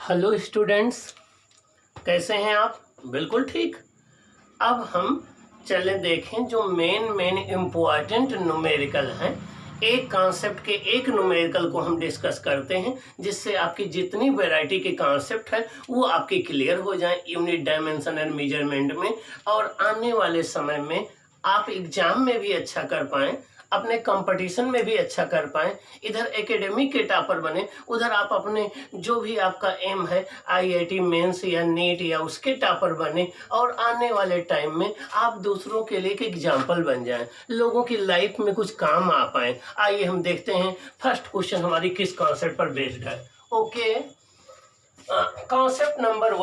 Hello students, कैसे हैं आप? बिल्कुल ठीक। अब हम चले देखें जो मेन इम्पॉर्टेंट न्यूमेरिकल हैं। एक कॉन्सेप्ट के एक न्यूमेरिकल को हम डिस्कस करते हैं जिससे आपकी जितनी वैरायटी के कॉन्सेप्ट है वो आपके क्लियर हो जाएं यूनिट डायमेंशन एंड मेजरमेंट में, और आने वाले समय में आप एग्जाम में भी अच्छा कर पाएं, अपने कंपटीशन में भी अच्छा कर पाएं, इधर एकेडमिक के टॉपर बने, उधर आप अपने जो भी आपका एम है आईआईटी मेंस या नीट या उसके टॉपर बने, और आने वाले टाइम में आप दूसरों के लिए एक एग्जाम्पल बन जाएं, लोगों की लाइफ में कुछ काम आ पाए। आइए हम देखते हैं फर्स्ट क्वेश्चन हमारी किस कॉन्सेप्ट पर बेस्ड है। Okay, concept number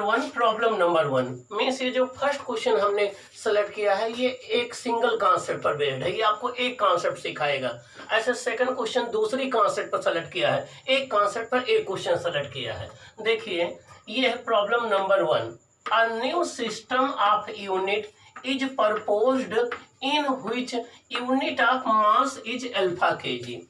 one, problem number 1 means ये जो फर्स्ट क्वेश्चन हमने सेलेक्ट किया है ये एक सिंगल कॉन्सेप्ट पर बेस्ड है, ये आपको एक कॉन्सेप्ट सिखाएगा। ऐसे सेकंड क्वेश्चन दूसरी कॉन्सेप्ट पर सेलेक्ट किया है, एक कॉन्सेप्ट पर एक क्वेश्चन सेलेक्ट किया है। देखिए ये है problem number 1, a new system of unit is proposed in which unit of mass is alpha KG.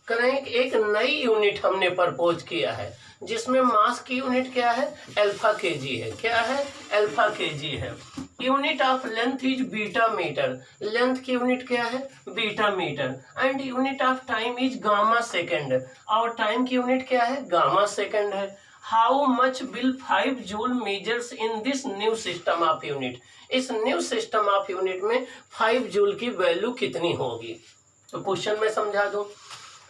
करें एक नई यूनिट हमने प्रपोज किया है जिसमें मास की यूनिट क्या है, अल्फा केजी है। क्या है, अल्फा केजी है। Unit of length is beta metre, length की यूनिट क्या है, beta metre. And unit of time is gamma second, और टाइम की यूनिट क्या है, गामा सेकेंड है। How much will 5 joule measures in this new system of unit, इस new system of unit में 5 जूल की वैल्यू कितनी होगी। तो क्वेश्चन में समझा दूं,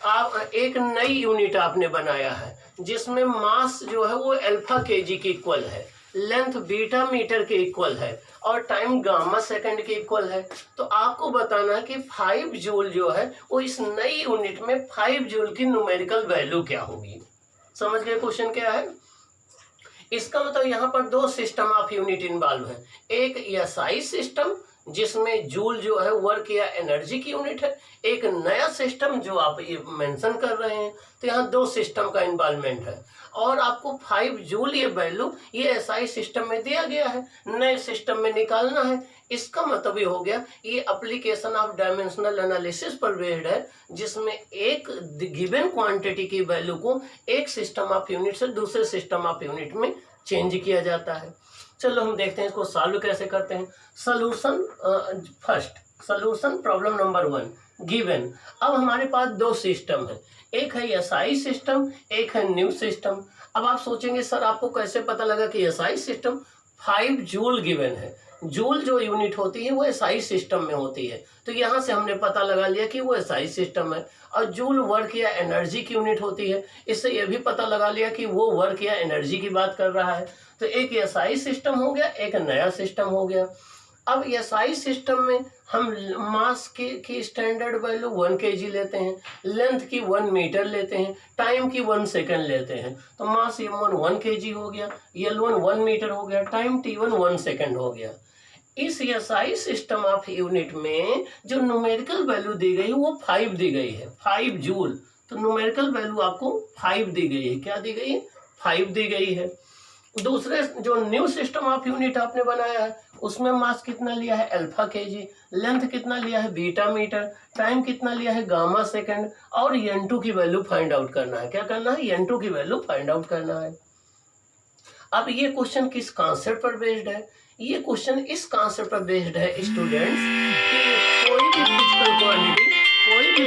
आप एक नई यूनिट आपने बनाया है जिसमें मास जो है वो अल्फा केजी के इक्वल है, लेंथ बीटा मीटर के इक्वल है, और टाइम गामा सेकंड के इक्वल है। तो आपको बताना है कि 5 जूल जो है वो इस नई यूनिट में 5 जूल की न्यूमेरिकल वैल्यू क्या होगी। समझ गए क्वेश्चन क्या है। इसका मतलब यहाँ पर दो सिस्टम ऑफ यूनिट इन्वॉल्व है, एक एसआई सिस्टम जिसमें जूल जो है वर्क या एनर्जी की यूनिट है, एक नया सिस्टम जो आप मेंशन कर रहे हैं। तो यहाँ दो सिस्टम का इन्वॉल्वमेंट है, और आपको 5 जूल ये वैल्यू ये एसआई सिस्टम में दिया गया है, नए सिस्टम में निकालना है। इसका मतलब ये हो गया ये एप्लीकेशन ऑफ डायमेंशनल एनालिसिस पर बेस्ड है, जिसमें एक गिवन क्वांटिटी की वैल्यू को एक सिस्टम ऑफ यूनिट से दूसरे सिस्टम ऑफ यूनिट में चेंज किया जाता है। चलो हम देखते हैं इसको सॉल्व कैसे करते हैं। Solution first, solution problem number 1 given. अब हमारे पास दो सिस्टम है, एक है एसआई सिस्टम, एक है न्यू सिस्टम। अब आप सोचेंगे सर आपको कैसे पता लगा कि एसआई सिस्टम 5 जूल गिवन है। जूल जो यूनिट होती है वो एसआई सिस्टम में होती है, तो यहाँ से हमने पता लगा लिया कि वो एसआई सिस्टम है। और जूल वर्क या एनर्जी की यूनिट होती है, इससे ये भी पता लगा लिया कि वो वर्क या एनर्जी की बात कर रहा है। तो एक एसआई सिस्टम हो गया, एक नया सिस्टम हो गया। अब एसआई सिस्टम में हम मास की स्टैंडर्ड वैल्यू 1 केजी लेते हैं, लेंथ की 1 मीटर लेते हैं, टाइम की 1 सेकंड लेते हैं। तो मास m1 1 केजी हो गया, l1 1 मीटर हो गया, टाइम t1 1 सेकंड हो गया। इस एसआई सिस्टम ऑफ यूनिट में जो न्यूमेरिकल वैल्यू दी गई वो 5 दी गई है, 5 जूल। तो न्यूमेरिकल वैल्यू आपको 5 दी गई है। क्या दी गई है, 5 दी गई है। दूसरे जो न्यू सिस्टम ऑफ यूनिट आपने बनाया है उसमें मास कितना लिया है, अल्फा केजी, लेंथ कितना लिया है, बीटा मीटर, टाइम कितना लिया है, गामा सेकंड, और n2 की वैल्यू फाइंड आउट करना है। क्या करना है, n2 की वैल्यू फाइंड आउट करना है। अब ये क्वेश्चन किस कॉन्सेप्ट पर बेस्ड है, ये क्वेश्चन इस कॉन्सेप्ट पर बेस्ड है स्टूडेंट्स कि कोई भी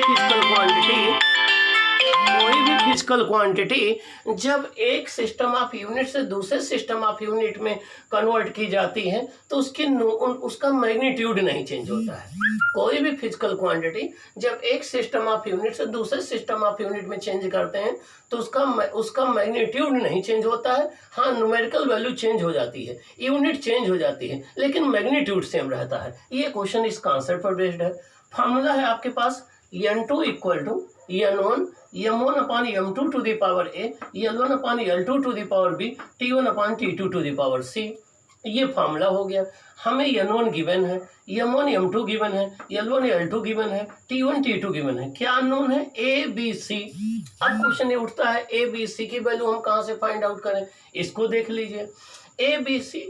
फिजिकल क्वांटिटी जब एक सिस्टम ऑफ यूनिट से दूसरे सिस्टम ऑफ यूनिट में कन्वर्ट की जाती है तो उसका मैग्नीट्यूड नहीं चेंज होता है। कोई भी फिजिकल क्वांटिटी जब एक सिस्टम ऑफ यूनिट से दूसरे सिस्टम ऑफ यूनिट में चेंज करते हैं तो उसका मैग्नीट्यूड नहीं चेंज होता है। हाँ, न्यूमेरिकल वैल्यू चेंज हो जाती है, यूनिट चेंज हो जाती है, लेकिन मैग्नीट्यूड सेम रहता है। ये क्वेश्चन इस कॉन्सेप्ट पर बेस्ड है। फॉर्मूला है आपके पास n2 equal to n1 m1 upon m2 to the power a, l1 upon l2 to the power b, t1 upon t2 to the power c। ये फार्मूला हो गया। हमें n1 गिवन है, m1 m2 गिवन है, l1 l2 given है, t1 t2 given है। क्या unknown है, a b c। अब क्वेश्चन ये उठता है a b c की वैल्यू हम कहाँ से फाइंड आउट करें, इसको देख लीजिए। a b c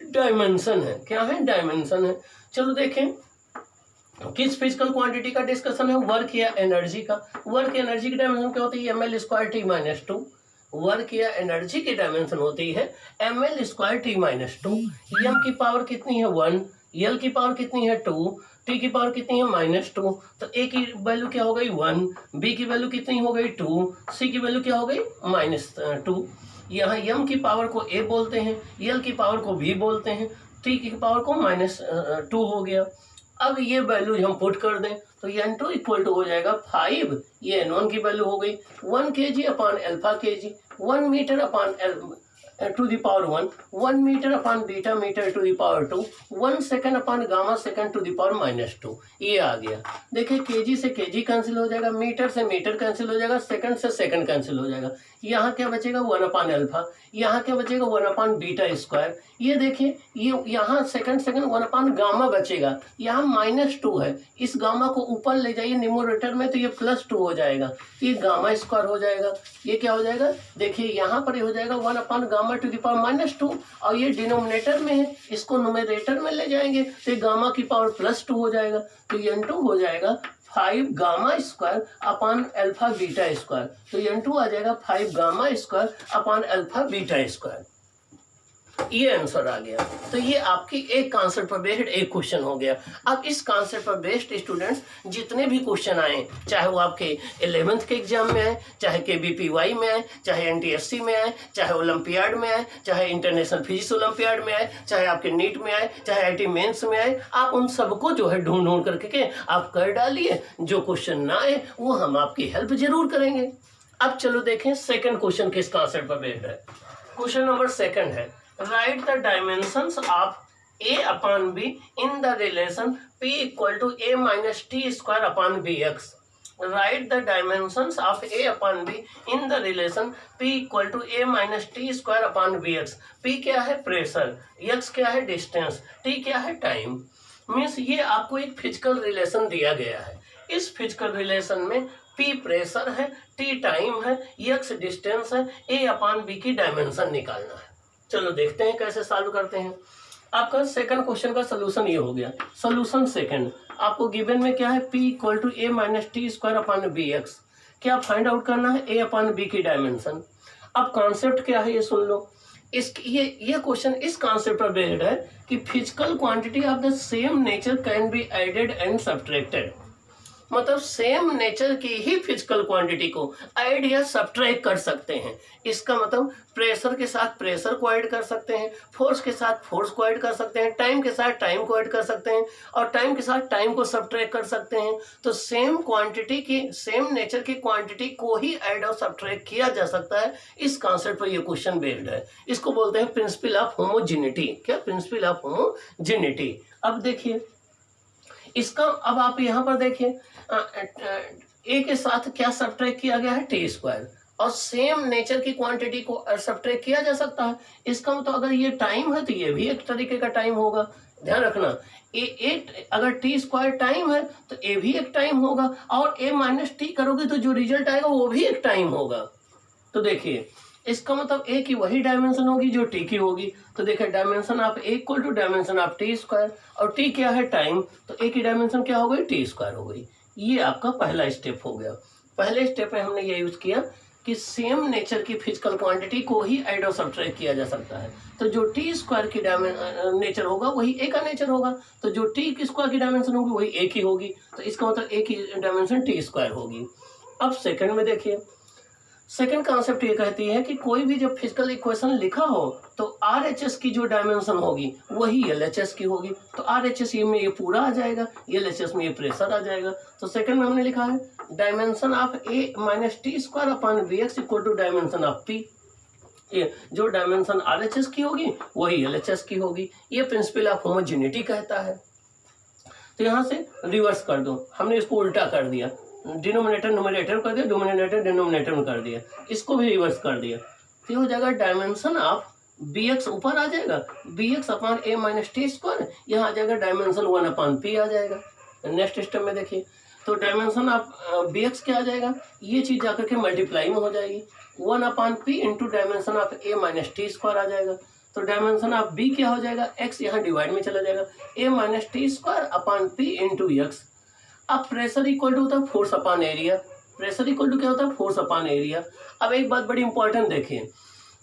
डायमेंशन है, क्या है, डायमेंशन है। चलो देखें किस फिजिकल क्वांटिटी का डिस्कशन है, वर्क या एनर्जी का। वर्क एनर्जी की डायमेंशन क्या होती है, ml square t minus 2। Work या एनर्जी की डायमेंशन होती है ml²t-2। m की पावर कितनी है 1, l की पावर कितनी है 2, t की पावर कितनी है -2। तो a की वैल्यू क्या हो गई 1, b की वैल्यू कितनी हो गई 2, c की वैल्यू क्या हो गई -2। यहाँ m की पावर को a बोलते हैं, l की पावर को b बोलते हैं, t की पावर को -2 हो गया। अब ये वैल्यू हम पुट कर दें तो n2 इक्वल टू हो जाएगा 5, ये n1 की वैल्यू हो गई 1 kg upon alpha kg, 1 metre upon to the power 1, 1 metre upon beta metre to the power 2, 1 second upon gamma second to the power -2। ये आ गया। देखिए केजी से केजी कैंसिल हो जाएगा, मीटर से मीटर कैंसिल हो जाएगा, सेकंड से सेकंड कैंसिल हो जाएगा। यहाँ क्या बचेगा 1 अपॉन अल्फा, यहाँ क्या बचेगा 1 अपॉन बीटा स्क्वायर। ये देखिए ये यहाँ सेकंड 1 अपॉन गामा बचेगा, यहाँ -2 है, इस गामा को ऊपर ले जाइए न्यूमरेटर में तो ये +2 हो जाएगा, ये गामा स्क्वायर हो जाएगा। ये क्या हो जाएगा देखिए यहाँ पर ये हो जाएगा 1 upon gamma two the power -2 और ये डिनोमिनेटर में है, इसको न्यूमरेटर में ले जाएंगे तो ये गामा की पावर +2 हो जाएगा। तो n2 हो जाएगा 5 gamma square upon alpha beta square. तो n2 आ जाएगा 5 gamma square upon alpha beta square. ये आंसर आ गया। तो ये आपकी एक कॉन्सेप्ट पर बेस्ड एक क्वेश्चन हो गया। अब इस कॉन्सेप्ट पर बेस्ड स्टूडेंट्स जितने भी क्वेश्चन आए, चाहे वो आपके 11th के एग्जाम में आए, चाहे KBPY में आए, चाहे NTSC में आए, चाहे ओलंपियाड में आए, चाहे इंटरनेशनल फिजिक्स ओलंपियाड में आए, चाहे आपके नीट में आए, चाहे IT मेंस में आए, आप उन सबको जो है ढूंढ करके आप कर डालिए। जो क्वेश्चन ना आए वो हम आपकी हेल्प जरूर करेंगे। अब चलो देखें सेकेंड क्वेश्चन किस कॉन्सेप्ट पर बेस्ड है। क्वेश्चन नंबर 2 है, write the dimensions of a upon b in the relation p equal to a minus t square upon bx. Write the dimensions of a upon b in the relation p equal to a minus t square upon bx. p क्या है pressure, x क्या है distance, t क्या है time. Means ये आपको एक physical relation दिया गया है। इस फिजिकल रिलेशन में p प्रेशर है, t टाइम है, x डिस्टेंस है, a अपॉन b की डायमेंशन निकालना है। चलो देखते हैं कैसे सॉल्व करते हैं। आपका सेकंड क्वेश्चन का सोल्यूशन ये हो गया। सोल्यूशन सेकंड आपको गिवन में क्या है p equal to a minus T square upon bx। क्या फाइंड आउट करना है a अपॉन b की डायमेंशन। अब कॉन्सेप्ट क्या है ये सुन लो। ये क्वेश्चन इस कॉन्सेप्ट पर बेस्ड है कि physical quantity of the same nature can be added and subtracted. मतलब सेम नेचर की ही फिजिकल क्वांटिटी को ऐड या सब्ट्रैक्ट कर सकते हैं। इसका मतलब प्रेशर के साथ प्रेशर को ऐड कर सकते हैं, फोर्स के साथ फोर्स को ऐड कर सकते हैं, टाइम के साथ टाइम को ऐड कर सकते हैं और टाइम के साथ टाइम को सब्ट्रैक्ट कर सकते हैं। तो सेम क्वांटिटी की, सेम नेचर की क्वांटिटी को ही ऐड और सब्ट्रैक्ट किया जा सकता है। इस कॉन्सेप्ट पर यह क्वेश्चन बेस्ड है। इसको बोलते हैं प्रिंसिपल ऑफ होमोजेनिटी। क्या प्रिंसिपल ऑफ होमोजेनिटी। अब देखिए इसका, अब आप यहाँ पर देखिए ए के साथ क्या सब्ट्रैक्ट किया गया है टी स्क्वायर, और सेम नेचर की क्वांटिटी को सब्ट्रैक्ट किया जा सकता है। इसका मतलब अगर ये टाइम है तो ये भी एक तरीके का टाइम होगा। ध्यान रखना अगर टी स्क्वायर टाइम है तो ए भी एक टाइम होगा, और ए माइनस टी करोगे तो जो रिजल्ट आएगा वो भी एक टाइम होगा। तो देखिए इसका मतलब ए की वही डायमेंशन होगी जो टी की होगी। तो देखिए dimension of A equal to dimension of T square, और टी क्या है टाइम, तो ए की डायमेंशन क्या हो गई टी स्क्वायर हो गई। ये आपका पहला स्टेप हो गया। पहले स्टेप में हमने ये यूज किया कि सेम नेचर की फिजिकल क्वांटिटी को ही ऐड और सब्ट्रैक्ट किया जा सकता है। तो जो टी स्क्वायर की नेचर होगा वही ए का नेचर होगा, तो जो टी की स्क्वायर की डायमेंशन होगी वही ए की होगी। तो इसका मतलब ए की डायमेंशन टी स्क्वायर होगी। अब सेकंड में देखिए, सेकंड कॉन्सेप्ट ये कहती है कि कोई भी जब फिजिकल इक्वेशन लिखा हो तो RHS की जो डायमेंशन होगी वही LHS की होगी। तो RHS में ये पूरा आ जाएगा, LHS में ये प्रेशर आ जाएगा। तो सेकंड में हमने लिखा है dimension of A minus T square upon BX equal to dimension of P। ये जो डायमेंशन RHS की होगी वही LHS की होगी। ये प्रिंसिपल ऑफ होमोजेनिटी कहता है। तो यहाँ से रिवर्स कर दो, हमने इसको उल्टा कर दिया, डिनोमिनेटर न्यूमरेटर कर दिया, डिनोमिनेटर डिनोमिनेटर में कर दिया, इसको भी रिवर्स कर दिया। तो हो जाएगा डायमेंशन ऑफ bx ऊपर आ जाएगा, bx upon a minus T square, यहाँ आ जाएगा डायमेंशन 1 अपॉन p आ जाएगा। नेक्स्ट स्टेप में देखिए तो डायमेंशन ऑफ bx क्या आ जाएगा, ये चीज जाकर के मल्टीप्लाई में हो जाएगी, 1 upon p into dimension of a minus T square आ जाएगा। तो डायमेंशन ऑफ b क्या हो जाएगा, x यहाँ डिवाइड में चला जाएगा, a minus T square upon p into x। अब प्रेशर इक्वल टू होता है force upon area, pressure equal to क्या होता है, फोर्स अपॉन एरिया। अब एक बात बड़ी इंपॉर्टेंट देखिए,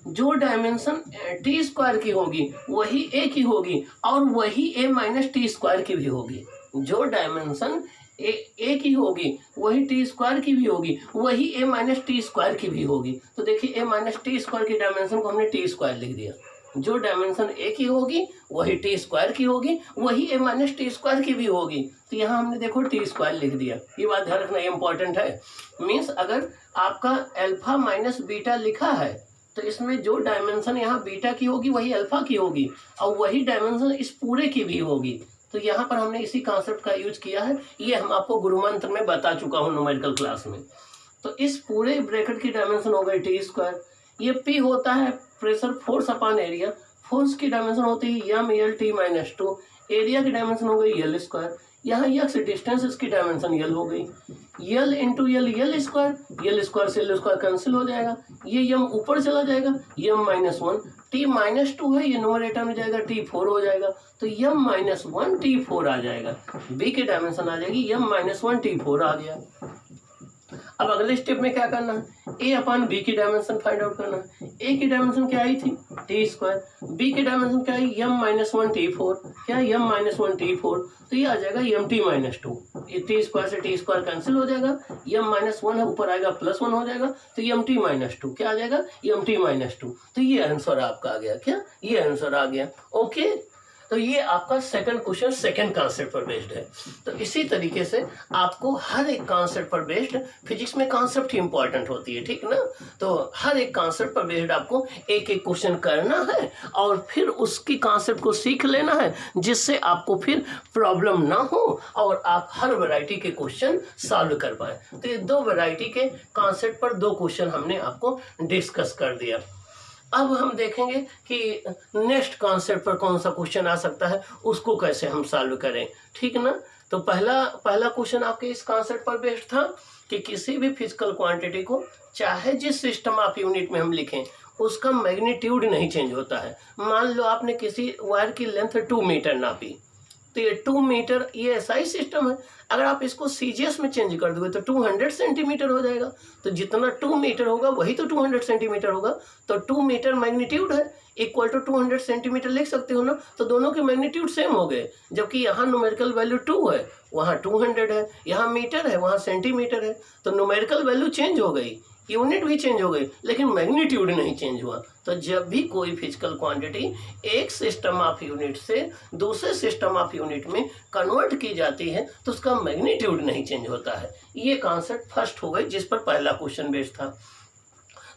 जो डायमेंशन टी स्क्वायर की होगी वही ए की होगी और वही ए माइनस टी स्क्वायर की भी होगी। जो डायमेंशन ए की होगी वही टी स्क्वायर की भी होगी, वही ए माइनस टी स्क्वायर की भी होगी। तो देखिए ए माइनस टी स्क्वायर की डायमेंशन को हमने टी स्क्वायर लिख दिया। जो डायमेंशन ए की होगी वही टी स्क्वायर की होगी, वही ए माइनस टी स्क्वायर की भी होगी। तो यहाँ हमने देखो टी स्क्वायर लिख दिया। ये बात ध्यान रखना, इंपॉर्टेंट है। मीन्स अगर आपका अल्फा माइनस बीटा लिखा है तो इसमें जो डायमेंशन यहाँ बीटा की होगी वही अल्फा की होगी और वही डायमेंशन इस पूरे की भी होगी। तो यहाँ पर हमने इसी कॉन्सेप्ट का यूज किया है। ये हम आपको गुरुमंत्र में बता चुका हूँ न्यूमेरिकल क्लास में। तो इस पूरे ब्रैकेट की डायमेंशन हो गई टी स्क्वायर। ये पी होता है pressure force upon area. Force की डायमेंशन होती है M L T minus 2। Area की डायमेंशन हो गई एल स्क्वायर। यहाँ यक्स डिस्टेंस इसकी डायमेंशन यल हो गई। L into L L square से एल स्क्वायर कैंसिल हो जाएगा। ये यम ऊपर चला जाएगा, यम माइनस 1। टी माइनस 2 है, ये न्यूमरेटर में जाएगा, टी 4 हो जाएगा। तो यम माइनस 1 टी 4 आ जाएगा। बी की डायमेंशन आ जाएगी यम माइनस 1 टी 4 आ गया। अब अगले स्टेप में क्या करना है, ए अपॉन बी की डायमेंशन फाइंड आउट करना है। ए की डायमेंशन क्या आई थी, टी स्क्वायर। बी की डायमेंशन क्या आई, यम माइनस 1 टी 4। क्या यम माइनस 1 टी 4, तो ये आ जाएगा यम टी माइनस 2। ये टी स्क्वायर से टी स्क्वायर कैंसिल हो जाएगा। यम माइनस 1 है, ऊपर आएगा प्लस 1 हो जाएगा। तो यम टी माइनस 2 क्या आ जाएगा, यम टी माइनस 2। तो ये आंसर आपका आ गया। क्या, ये आंसर आ गया। ओके, तो ये आपका सेकंड क्वेश्चन सेकंड कॉन्सेप्ट पर बेस्ड है। तो इसी तरीके से आपको हर एक कॉन्सेप्ट पर बेस्ड, फिजिक्स में कॉन्सेप्ट ही इंपॉर्टेंट होती है, ठीक ना। तो हर एक कॉन्सेप्ट पर बेस्ड आपको एक एक क्वेश्चन करना है और फिर उसकी कॉन्सेप्ट को सीख लेना है, जिससे आपको फिर प्रॉब्लम ना हो और आप हर वैरायटी के क्वेश्चन सॉल्व कर पाए। तो ये 2 वैरायटी के कॉन्सेप्ट पर 2 क्वेश्चन हमने आपको डिस्कस कर दिया। अब हम देखेंगे कि नेक्स्ट कॉन्सेप्ट पर कौन सा क्वेश्चन आ सकता है, उसको कैसे हम सॉल्व करें, ठीक ना। तो पहला क्वेश्चन आपके इस कॉन्सेप्ट पर बेस्ड था कि किसी भी फिजिकल क्वांटिटी को चाहे जिस सिस्टम ऑफ यूनिट में हम लिखें उसका मैग्नीट्यूड नहीं चेंज होता है। मान लो आपने किसी वायर की लेंथ 2 मीटर नापी, तो ये 2 मीटर ये ऐसा ही सिस्टम है। अगर आप इसको सीजीएस में चेंज कर दोगे तो 200 सेंटीमीटर हो जाएगा। तो जितना 2 मीटर होगा वही तो 200 सेंटीमीटर होगा। तो 2 मीटर मैग्नीट्यूड है, इक्वल टू 200 सेंटीमीटर लिख सकते हो ना। तो दोनों के मैग्नीट्यूड सेम हो गए, जबकि यहाँ न्यूमेरिकल वैल्यू 2 है, वहाँ 200 है, यहाँ मीटर है, वहाँ सेंटीमीटर है। तो न्यूमेरिकल वैल्यू चेंज हो गई, यूनिट भी चेंज हो गई, लेकिन मैग्नीट्यूड नहीं चेंज हुआ। तो जब भी कोई फिजिकल क्वांटिटी एक सिस्टम ऑफ यूनिट से दूसरे सिस्टम ऑफ यूनिट में कन्वर्ट की जाती है तो उसका मैग्नीट्यूड नहीं चेंज होता है। ये कॉन्सेप्ट फर्स्ट हो गई, जिस पर पहला क्वेश्चन बेस्ड था।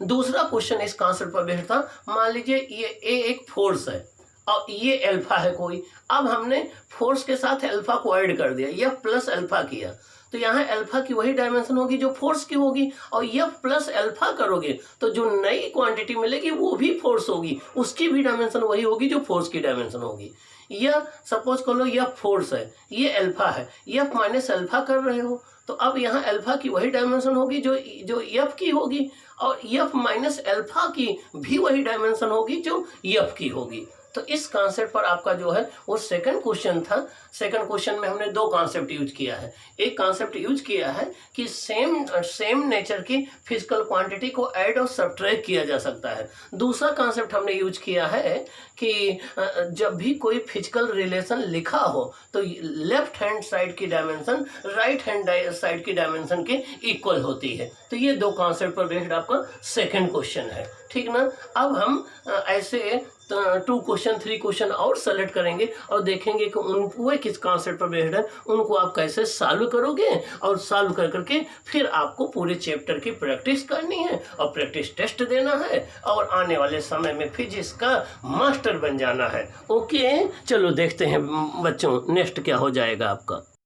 दूसरा क्वेश्चन इस कॉन्सेप्ट पर बेस्ड था। मान लीजिए ये ए एक फोर्स है और ये अल्फा है कोई। अब हमने फोर्स के साथ अल्फा को ऐड कर दिया, यह प्लस अल्फा किया। तो यहाँ अल्फा की वही डायमेंशन होगी जो फोर्स की होगी, और यह प्लस अल्फा करोगे तो जो नई क्वांटिटी मिलेगी वो भी फोर्स होगी, उसकी भी डायमेंशन वही होगी जो फोर्स की डायमेंशन होगी। यह सपोज कर लो यह फोर्स है, ये अल्फा है, एफ माइनस अल्फा कर रहे हो, तो अब यहाँ अल्फा की वही डायमेंशन होगी जो एफ की होगी, और एफ माइनस अल्फा की भी वही डायमेंशन होगी जो एफ की होगी। तो इस कॉन्सेप्ट पर आपका जो है वो सेकंड क्वेश्चन था। सेकंड क्वेश्चन में हमने 2 कॉन्सेप्ट यूज किया है। एक कॉन्सेप्ट यूज किया है कि सेम नेचर की फिजिकल क्वांटिटी को ऐड और सब्ट्रैक्ट किया जा सकता है। दूसरा कॉन्सेप्ट हमने यूज किया है कि जब भी कोई फिजिकल रिलेशन लिखा हो तो लेफ्ट हैंड साइड की डायमेंशन राइट हैंड साइड की डायमेंशन के इक्वल होती है। तो ये 2 कॉन्सेप्ट पर बेस्ड आपका सेकंड क्वेश्चन है, ठीक ना। अब हम ऐसे 2 क्वेश्चन 3 क्वेश्चन और सेलेक्ट करेंगे और देखेंगे कि वे किस कॉन्सेप्ट पर बेस्ड है, उनको आप कैसे सॉल्व करोगे, और सॉल्व कर करके फिर आपको पूरे चैप्टर की प्रैक्टिस करनी है और प्रैक्टिस टेस्ट देना है और आने वाले समय में फिजिक्स का मास्टर बन जाना है। ओके, चलो देखते हैं बच्चों नेक्स्ट क्या हो जाएगा आपका।